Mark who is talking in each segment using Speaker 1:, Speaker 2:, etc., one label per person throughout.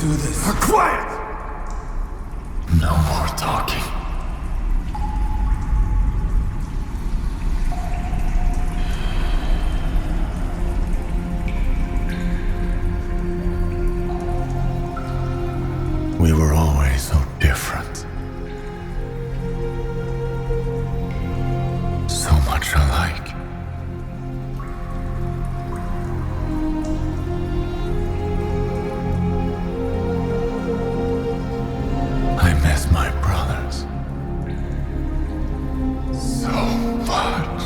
Speaker 1: do this. Quiet!
Speaker 2: No more talking. We were always so different. So much alike. I miss my brothers so much.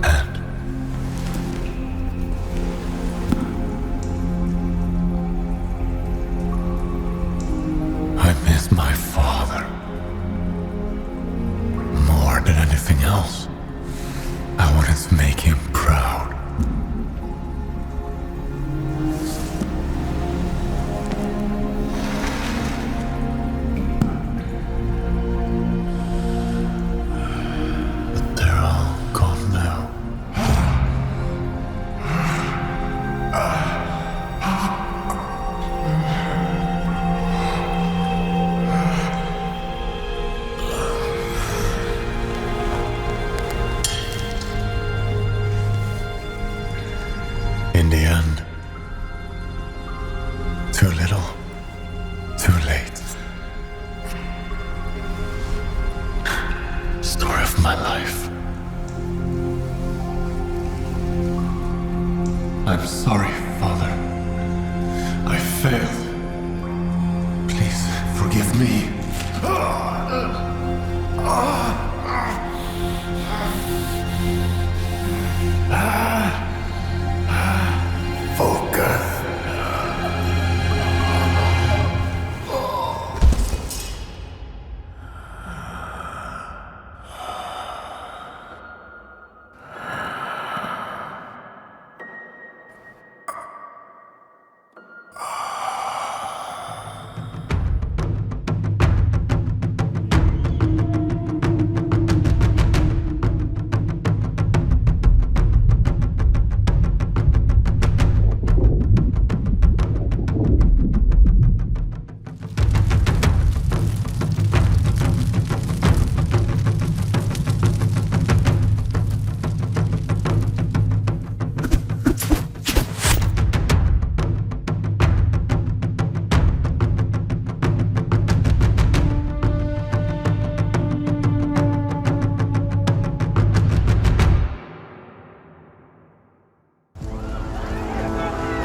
Speaker 2: And I miss my father more than anything else. I wanted to make him proud. But they're all gone now. In the end, too little, too late. Story of my life. I'm sorry, Father. I failed. Please forgive me. Focus.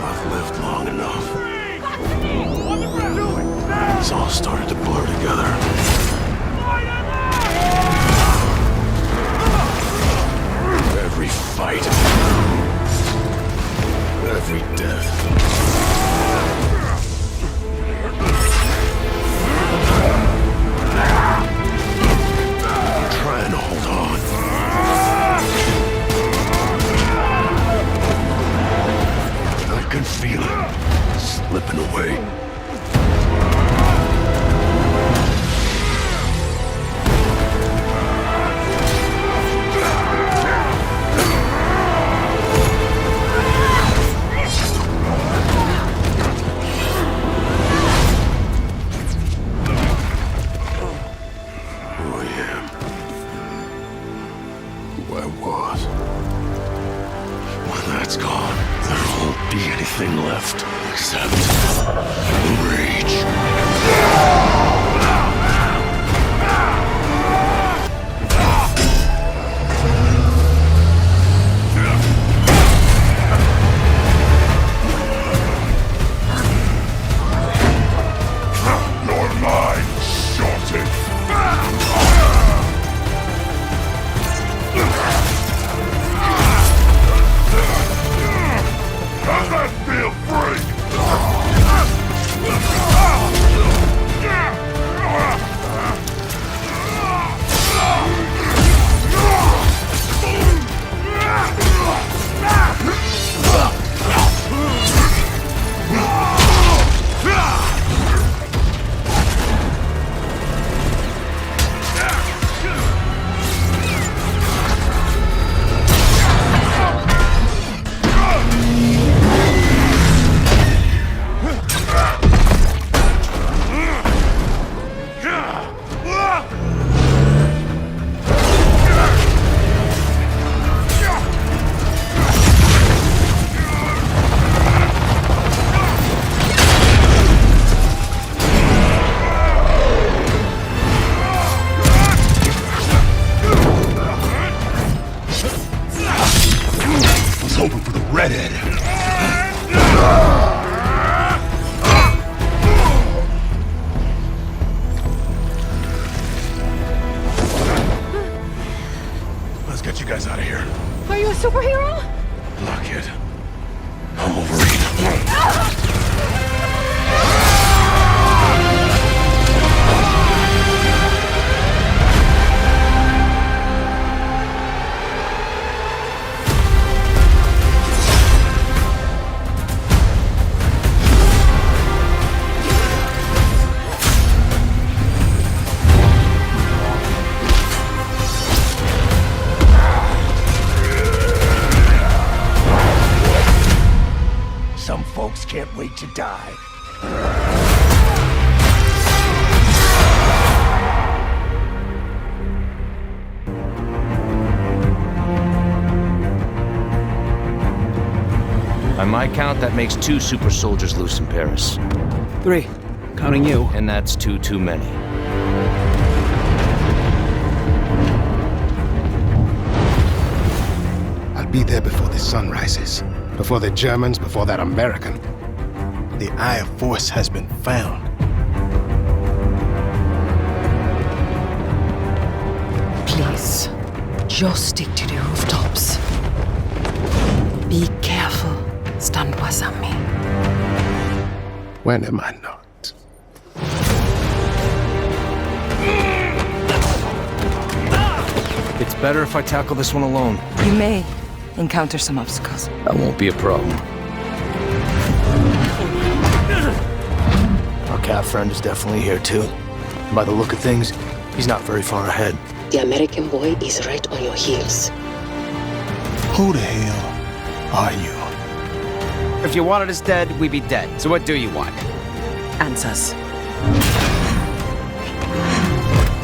Speaker 3: I've lived long enough. It's all started to blur together. Every fight. Every death. I'm trying to hold on. I can feel it slipping away. Who I am. Who I was. When that's gone, there won't be anything left except rage. Your mind shorted. How's that feel, freak? Redhead. Let's get you guys out of here.
Speaker 1: Are you a superhero?
Speaker 3: Look it. I'm Wolverine. Some folks can't wait to die.
Speaker 4: By my count, that makes 2 super soldiers loose in Paris.
Speaker 5: 3, counting you.
Speaker 4: And that's 2 too many.
Speaker 6: I'll be there before the sun rises. Before the Germans, before that American. The Eye of Force has been found.
Speaker 1: Please, just stick to the rooftops. Be careful. Stand beside me.
Speaker 6: When am I not?
Speaker 4: It's better if I tackle this one alone.
Speaker 1: You may encounter some obstacles.
Speaker 4: That won't be a problem. Our cat friend is definitely here too. And by the look of things, he's not very far ahead.
Speaker 7: The American boy is right on your heels.
Speaker 6: Who the hell are you?
Speaker 5: If you wanted us dead, we'd be dead. So what do you want?
Speaker 1: Answers.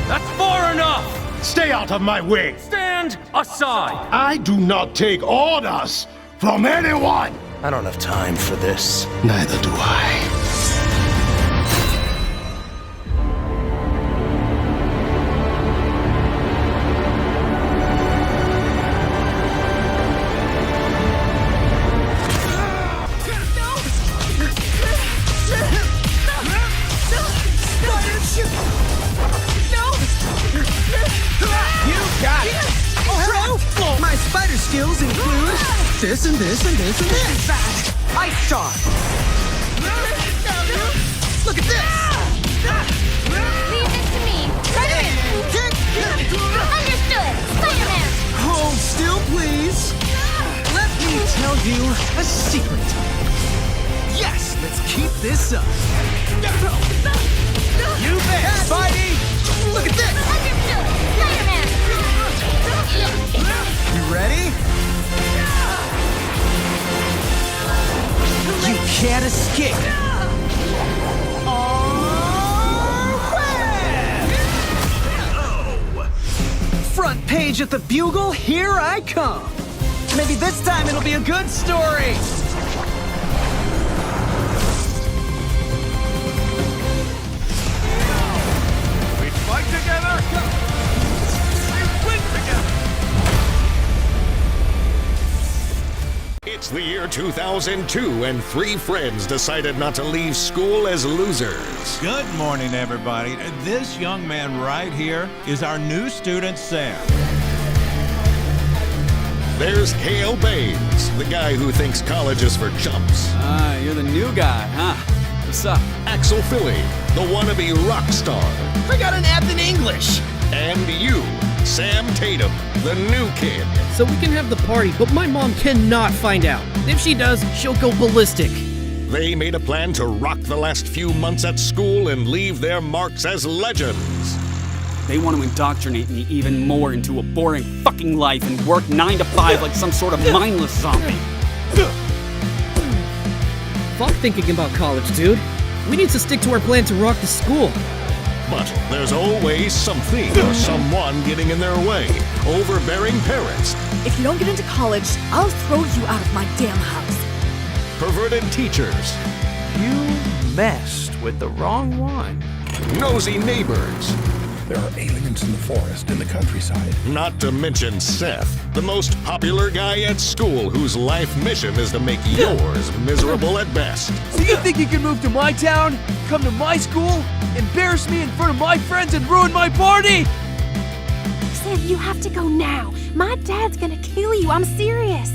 Speaker 8: That's far enough!
Speaker 6: Stay out of my way!
Speaker 8: Stand aside!
Speaker 6: I do not take orders from anyone!
Speaker 4: I don't have time for this.
Speaker 6: Neither do I.
Speaker 5: Skills include this and this and this and this. Ice charm. Look at this.
Speaker 9: Leave this to me. Spider-Man. Understood. Spider-Man.
Speaker 5: Hold still, please. Let me tell you a secret. Yes, let's keep this up. You bet, Spidey. Look at this.
Speaker 9: Understood. Spider-Man.
Speaker 5: You ready? You can't escape. Front page at the Bugle, here I come. Maybe this time it'll be a good story.
Speaker 8: We fight together! We win together!
Speaker 10: It's the year 2002, and 3 friends decided not to leave school as losers.
Speaker 11: Good morning, everybody. This young man right here is our new student, Sam.
Speaker 10: There's Hale Baines, the guy who thinks college is for chumps.
Speaker 5: You're the new guy, huh? What's up?
Speaker 10: Axel Philly, the wannabe rock star.
Speaker 5: I got an F in English.
Speaker 10: And you, Sam Tatum, the new kid.
Speaker 12: So we can have the party, but my mom cannot find out. If she does, she'll go ballistic.
Speaker 10: They made a plan to rock the last few months at school and leave their marks as legends.
Speaker 13: They want to indoctrinate me even more into a boring fucking life and work 9 to 5 like some sort of mindless zombie.
Speaker 12: Fuck thinking about college, dude. We need to stick to our plan to rock the school.
Speaker 10: But there's always something or someone getting in their way. Overbearing parents.
Speaker 1: If you don't get into college, I'll throw you out of my damn house.
Speaker 10: Perverted teachers.
Speaker 4: You messed with the wrong one.
Speaker 10: Nosy neighbors.
Speaker 2: There are aliens in the forest, in the countryside.
Speaker 10: Not to mention Seth, the most popular guy at school whose life mission is to make yours miserable at best.
Speaker 5: So you think you can move to my town, come to my school, embarrass me in front of my friends and ruin my party?
Speaker 9: Seth, you have to go now. My dad's gonna kill you. I'm serious.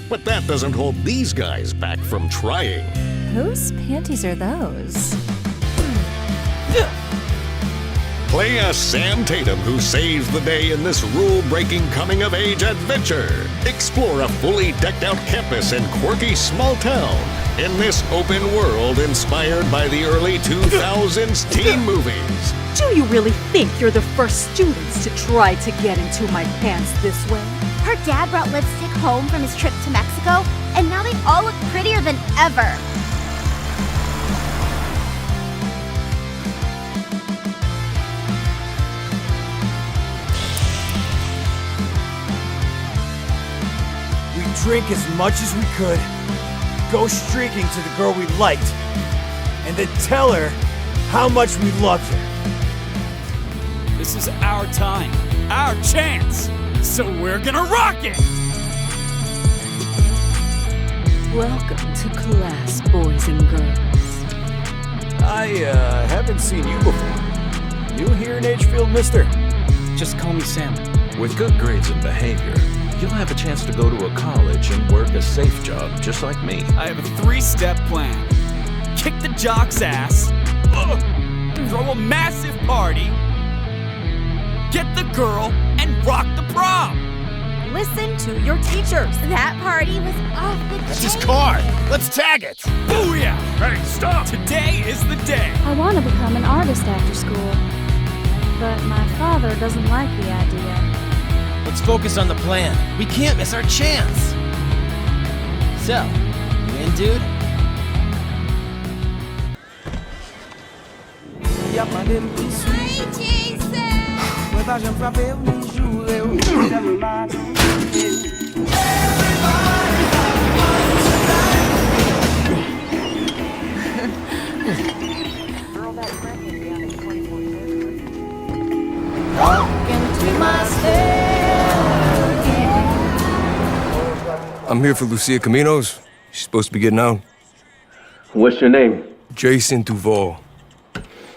Speaker 10: But that doesn't hold these guys back from trying.
Speaker 1: Whose panties are those?
Speaker 10: Play as Sam Tatum, who saves the day in this rule-breaking coming-of-age adventure. Explore a fully decked-out campus and quirky small town in this open world inspired by the early 2000s teen movies.
Speaker 1: Do you really think you're the first students to try to get into my pants this way?
Speaker 9: Her dad brought lipstick home from his trip to Mexico, and now they all look prettier than ever.
Speaker 5: Drink as much as we could, go streaking to the girl we liked, and then tell her how much we loved her.
Speaker 13: This is our time, our chance, so we're gonna rock it!
Speaker 1: Welcome to class, boys and girls.
Speaker 5: I haven't seen you before. New here in Agefield, mister?
Speaker 13: Just call me Sam.
Speaker 14: With good grades and behavior, you'll have a chance to go to a college and work a safe job just like me.
Speaker 13: I have a 3-step plan. Kick the jock's ass, throw a massive party, get the girl, and rock the prom!
Speaker 1: Listen to your teachers.
Speaker 9: That party was off the chain.
Speaker 6: That's his car. Let's tag it.
Speaker 13: Booyah!
Speaker 8: Hey, stop!
Speaker 13: Today is the day!
Speaker 15: I want to become an artist after school, but my father doesn't like the idea.
Speaker 5: Let's focus on the plan. We can't miss our chance. So, you in, dude?
Speaker 16: I'm here for Lucia Caminos. She's supposed to be getting out.
Speaker 17: What's your name?
Speaker 16: Jason Duval.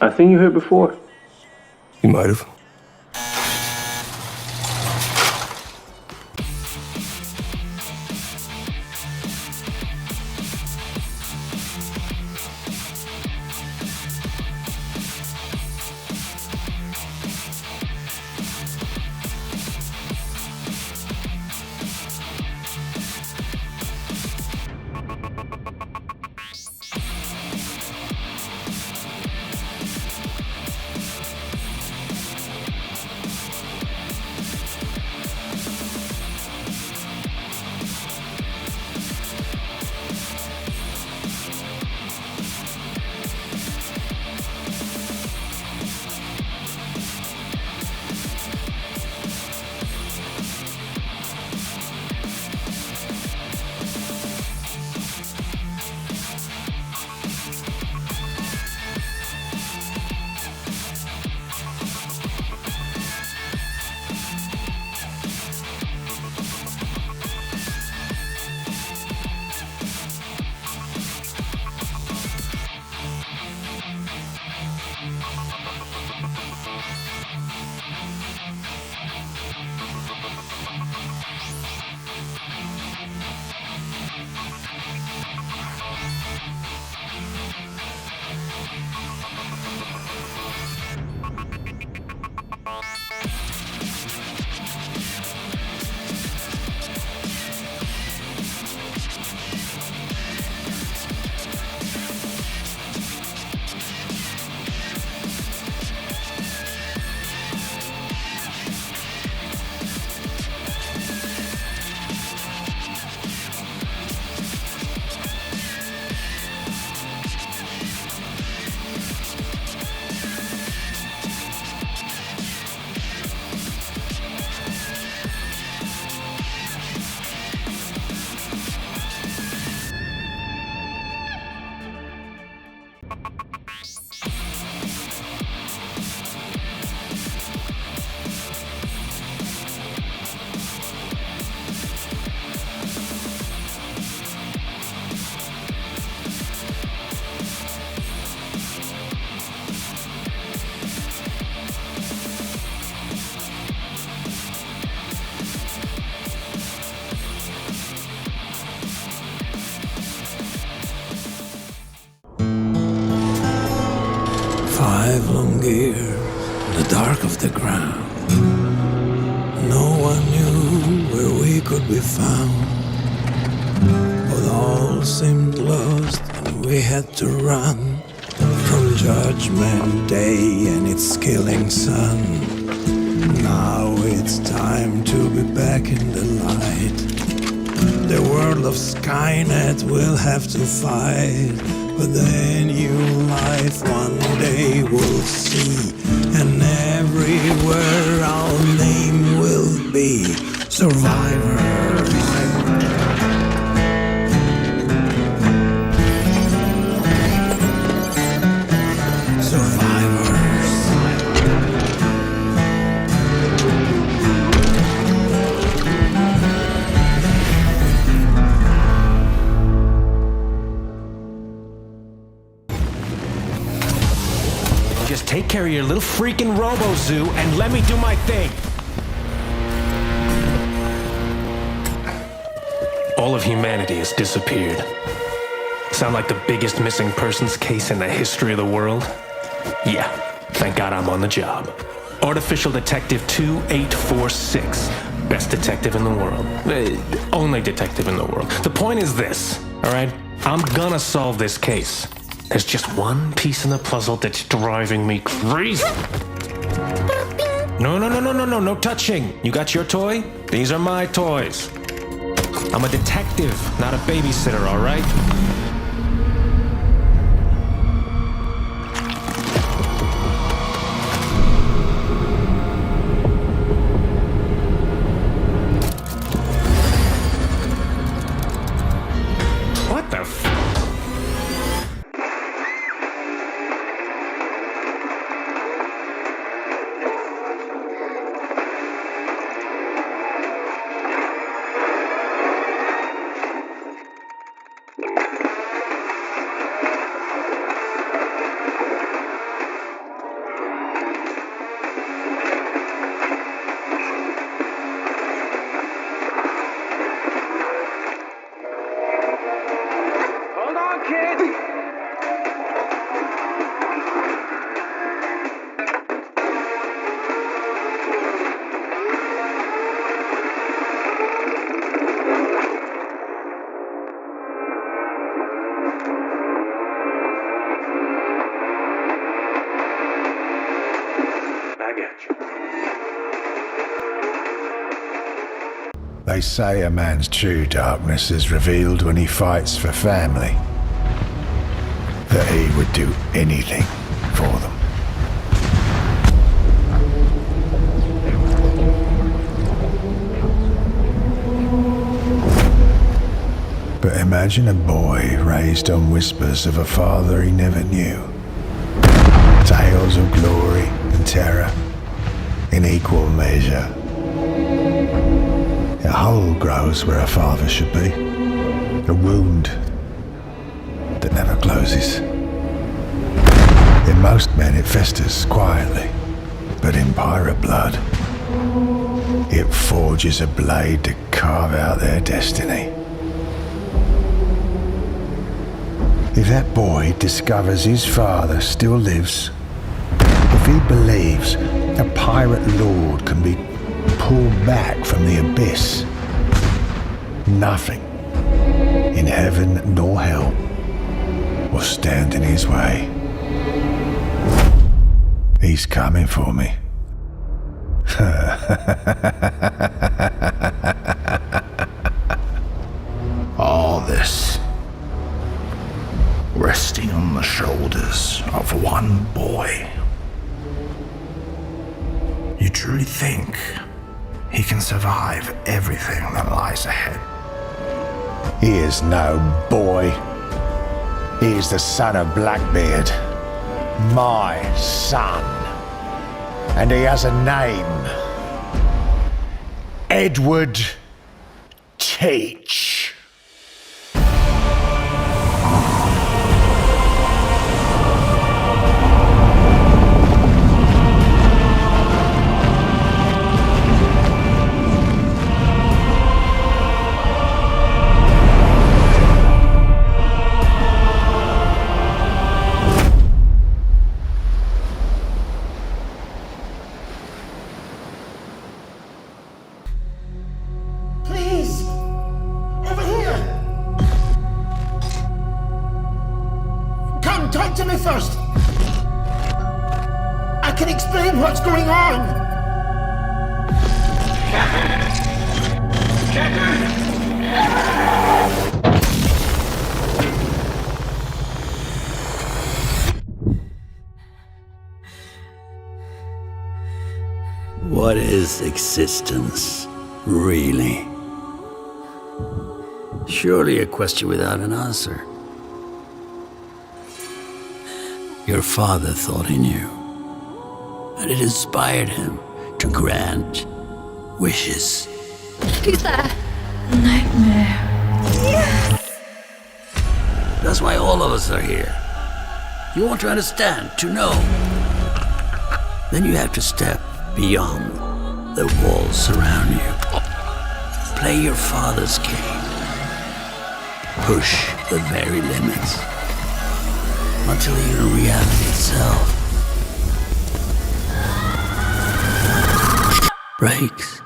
Speaker 17: I seen you here before.
Speaker 16: You might have.
Speaker 18: livelong years, the dark of the ground. No one knew where we could be found. But all seemed lost and we had to run from Judgment Day and its killing sun. Now it's time to be back in the light. The world of Skynet will have to fight, but the new life one day we'll see, and everywhere our name will be survivors.
Speaker 19: Just take care of your little freaking robo-zoo and let me do my thing. All of humanity has disappeared. Sound like the biggest missing persons case in the history of the world? Yeah, thank God I'm on the job. Artificial Detective 2846. Best detective in the world. Only detective in the world. The point is this, alright? I'm gonna solve this case. There's just one piece in the puzzle that's driving me crazy. No touching. You got your toy? These are my toys. I'm a detective, not a babysitter, all right? What the f...
Speaker 20: They say a man's true darkness is revealed when he fights for family. That he would do anything for them. But imagine a boy raised on whispers of a father he never knew. Tales of glory and terror in equal measure. A hole grows where a father should be. A wound that never closes. In most men it festers quietly, but in pirate blood, it forges a blade to carve out their destiny. If that boy discovers his father still lives, if he believes a pirate lord can be pulled back from the abyss, nothing in heaven nor hell will stand in his way. He's coming for me.
Speaker 21: All this resting on the shoulders of one boy. You truly think he can survive everything that lies ahead?
Speaker 20: He is no boy. He is the son of Blackbeard. My son. And he has a name. Edward Teach.
Speaker 3: Talk to me first! I can explain what's going on!
Speaker 22: What is existence, really? Surely a question without an answer. Your father thought he knew, and it inspired him to grant wishes.
Speaker 9: Who's there?
Speaker 15: Nightmare.
Speaker 9: Yes!
Speaker 22: That's why all of us are here. You want to understand, to know. Then you have to step beyond the walls surround you. Play your father's game. Push the very limits. Until even reality itself breaks.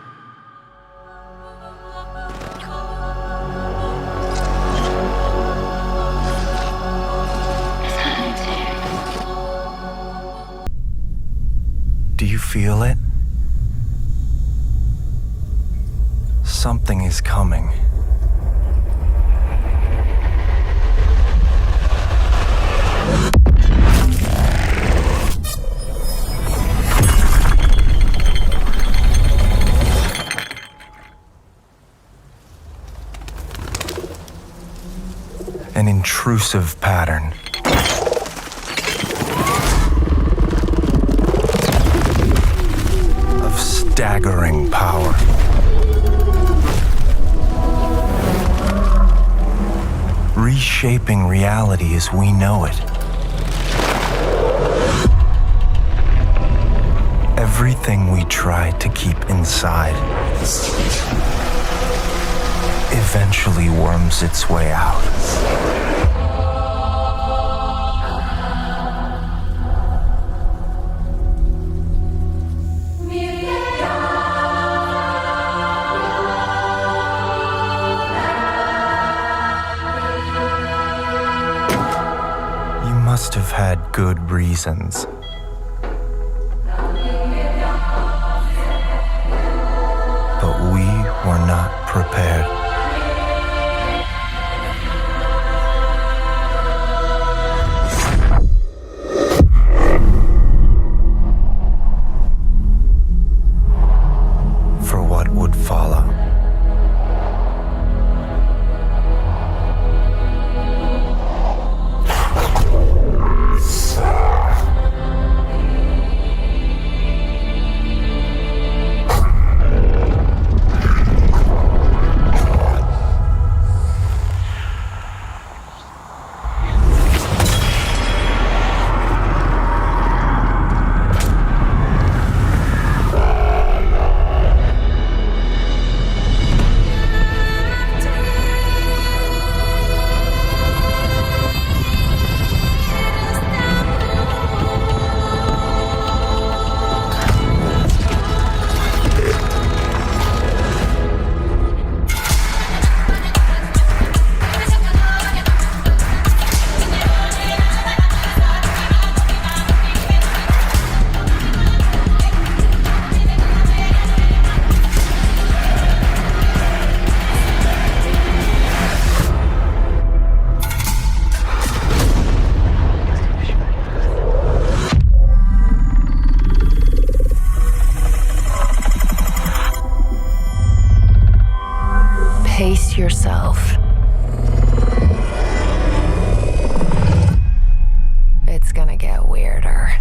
Speaker 23: Do you feel it? Something is coming. An intrusive pattern. Of staggering power. Reshaping reality as we know it. Everything we try to keep inside eventually worms its way out. You must have had good reasons. But we were not prepared. For what would follow.
Speaker 24: Pace yourself. It's gonna get weirder.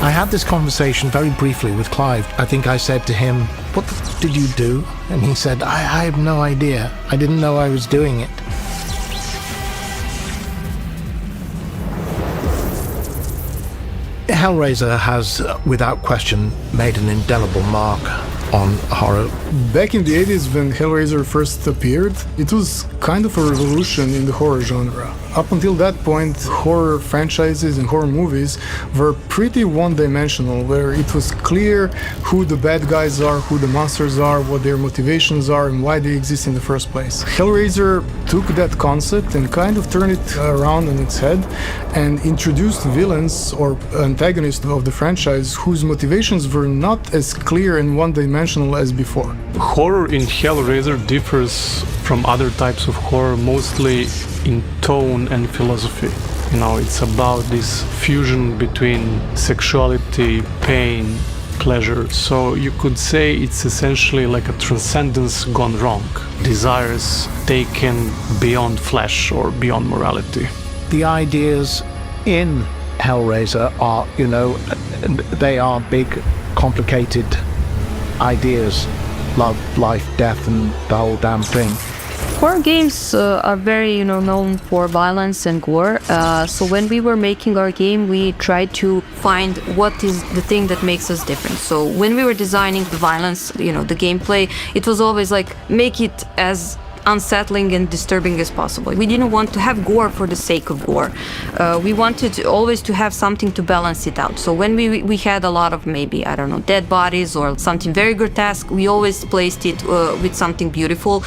Speaker 20: I had this conversation very briefly with Clive. I think I said to him, "What did you do?" And he said, I have no idea. I didn't know I was doing it. Hellraiser has, without question, made an indelible mark on horror.
Speaker 4: Back in the 80s when Hellraiser first appeared, it was kind of a revolution in the horror genre. Up until that point, horror franchises and horror movies were pretty one-dimensional, where it was clear who the bad guys are, who the monsters are, what their motivations are, and why they exist in the first place. Hellraiser took that concept and kind of turned it around on its head and introduced villains or antagonists of the franchise whose motivations were not as clear and one-dimensional as before.
Speaker 7: Horror in Hellraiser differs from other types of horror mostly in tone and philosophy. You know, it's about this fusion between sexuality, pain, pleasure. So you could say it's essentially like a transcendence gone wrong. Desires taken beyond flesh or beyond morality.
Speaker 20: The ideas in Hellraiser are, you know, they are big, complicated ideas. Love, life, death, and the whole damn thing.
Speaker 11: Horror games are very, known for violence and gore. So when we were making our game, we tried to find what is the thing that makes us different. So when we were designing the violence, the gameplay, it was always like, make it as unsettling and disturbing as possible. We didn't want to have gore for the sake of gore. We wanted always to have something to balance it out. So when we had a lot of maybe, dead bodies or something very grotesque, we always placed it with something beautiful.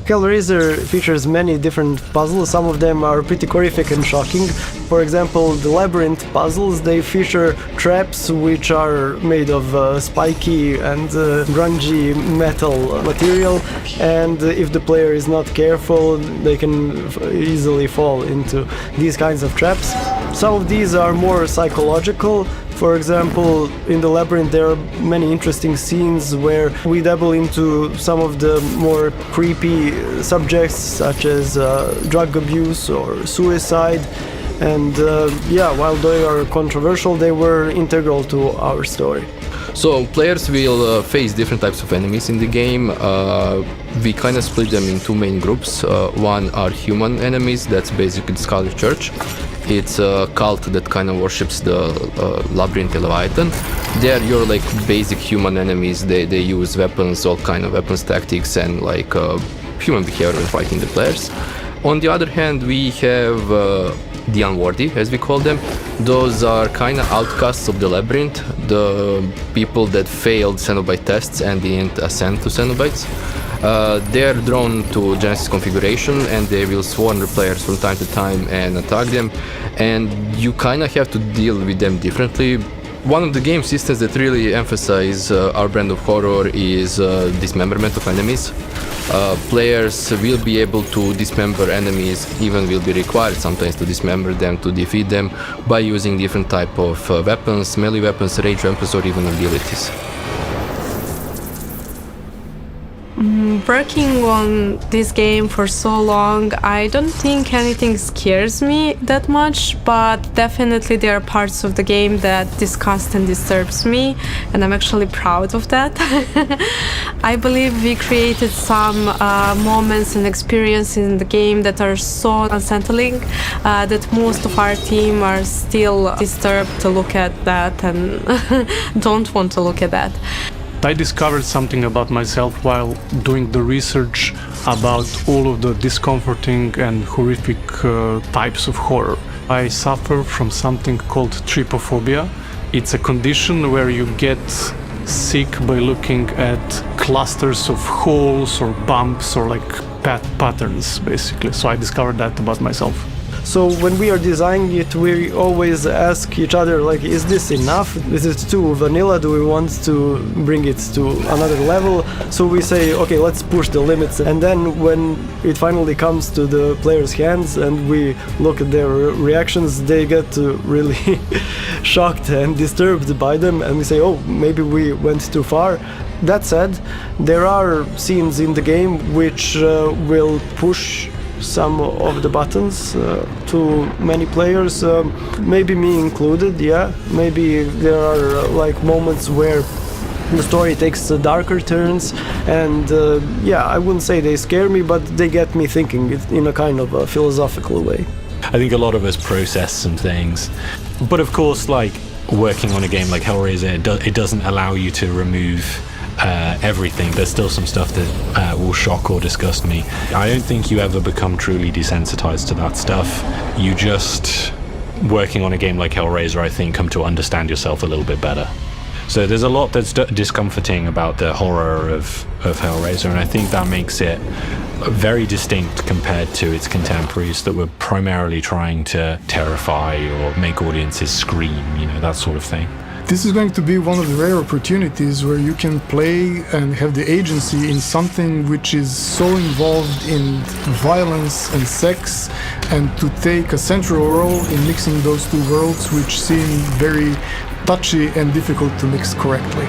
Speaker 12: Hellraiser features many different puzzles. Some of them are pretty horrific and shocking. For example, the labyrinth puzzles, they feature traps which are made of spiky and grungy metal material, and if the player is not careful, they can easily fall into these kinds of traps. Some of these are more psychological. For example, in the labyrinth there are many interesting scenes where we dabble into some of the more creepy subjects, such as drug abuse or suicide. And while they are controversial, they were integral to our story.
Speaker 25: So players will face different types of enemies in the game. We kind of split them in two main groups. One are human enemies, that's basically the Scarlet Church. It's a cult that kind of worships the Labyrinth Leviathan. They are your basic human enemies. They use weapons, all kind of weapons, tactics, and human behavior when fighting the players. On the other hand, we have the unworthy, as we call them. Those are kind of outcasts of the labyrinth, the people that failed Cenobite tests and didn't ascend to Cenobites. They are drawn to Genesis configuration, and they will swarm the players from time to time and attack them, and you kind of have to deal with them differently. One of the game systems that really emphasize our brand of horror is dismemberment of enemies. Players will be able to dismember enemies, even will be required sometimes to dismember them, to defeat them, by using different type of weapons, melee weapons, rage weapons, or even abilities.
Speaker 26: Working on this game for so long, I don't think anything scares me that much, but definitely there are parts of the game that disgusts and disturbs me, and I'm actually proud of that. I believe we created some moments and experiences in the game that are so unsettling that most of our team are still disturbed to look at that and don't want to look at that.
Speaker 7: I discovered something about myself while doing the research about all of the discomforting and horrific types of horror. I suffer from something called trypophobia. It's a condition where you get sick by looking at clusters of holes or bumps or patterns, basically. So I discovered that about myself.
Speaker 12: So when we are designing it, we always ask each other, is this enough? Is it too vanilla? Do we want to bring it to another level? So we say, okay, let's push the limits. And then when it finally comes to the players' hands and we look at their reactions, they get really shocked and disturbed by them. And we say, oh, maybe we went too far. That said, there are scenes in the game which will push some of the buttons to many players, maybe me included, yeah. Maybe there are like moments where the story takes darker turns, and yeah, I wouldn't say they scare me, but they get me thinking in a kind of a philosophical way.
Speaker 1: I think a lot of us process some things, but of course, like working on a game like Hellraiser, it doesn't allow you to remove everything. There's still some stuff that will shock or disgust me. I don't think you ever become truly desensitized to that stuff. You just, working on a game like Hellraiser, I think, come to understand yourself a little bit better. So there's a lot that's discomforting about the horror of Hellraiser, and I think that makes it very distinct compared to its contemporaries that were primarily trying to terrify or make audiences scream, you know, that sort of thing.
Speaker 4: This is going to be one of the rare opportunities where you can play and have the agency in something which is so involved in violence and sex, and to take a central role in mixing those two worlds, which seem very touchy and difficult to mix correctly.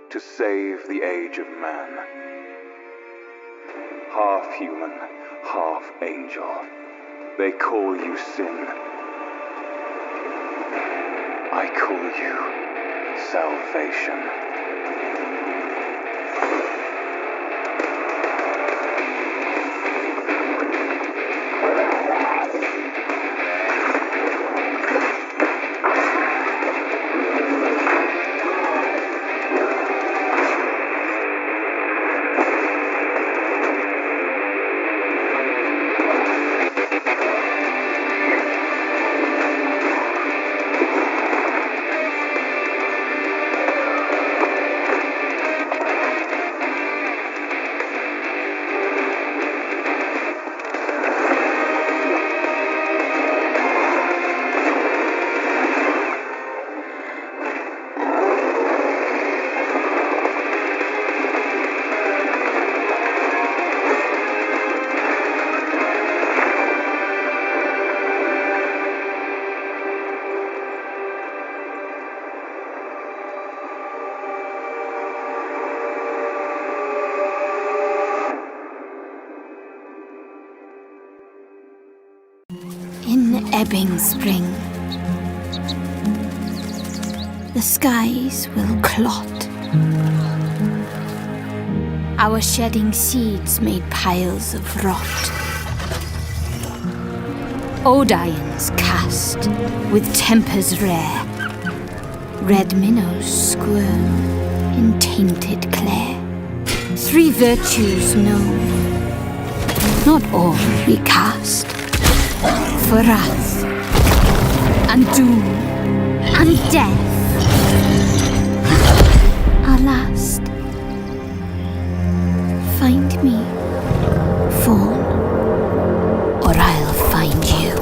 Speaker 2: To save the age of man. Half human, half angel. They call you sin. I call you salvation.
Speaker 6: Ebbing spring, the skies will clot. Our shedding seeds made piles of rot. Odions cast with tempers rare. Red minnows squirm in tainted clay. Three virtues known, not all we cast. For wrath, and doom, and death, our last. Find me, fawn, or I'll find you.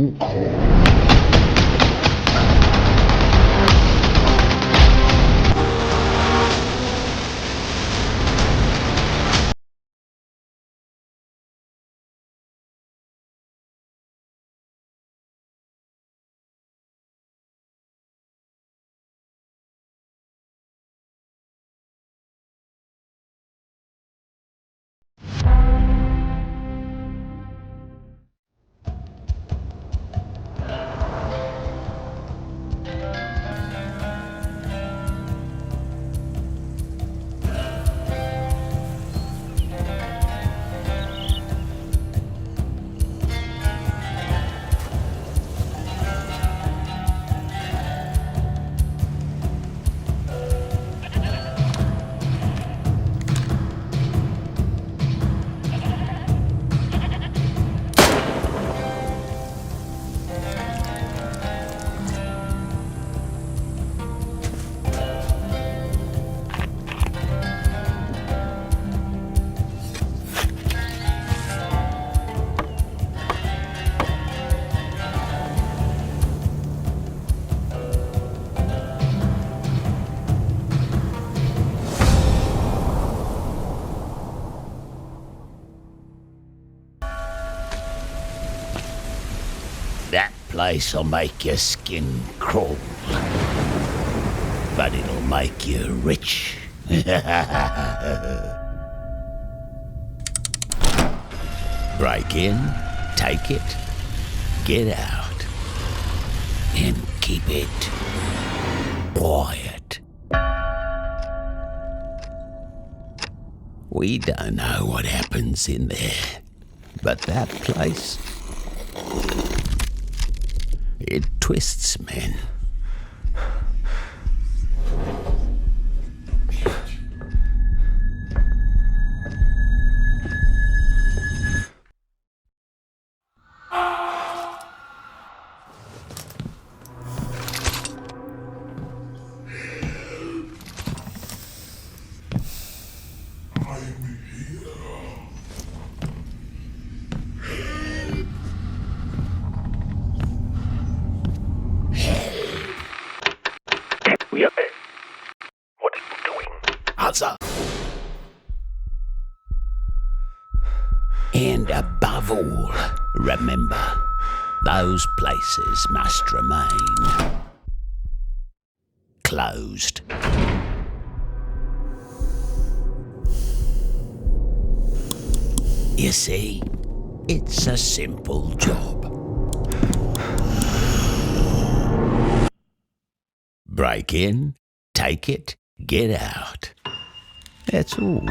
Speaker 20: Tōkon.
Speaker 22: That place'll make your skin crawl, but it'll make you rich. Break in, take it, get out, and keep it quiet. We don't know what happens in there, but that place, it twists men. And above all, remember, those places must remain closed. You see, it's a simple job. Break in, take it, get out. That's all.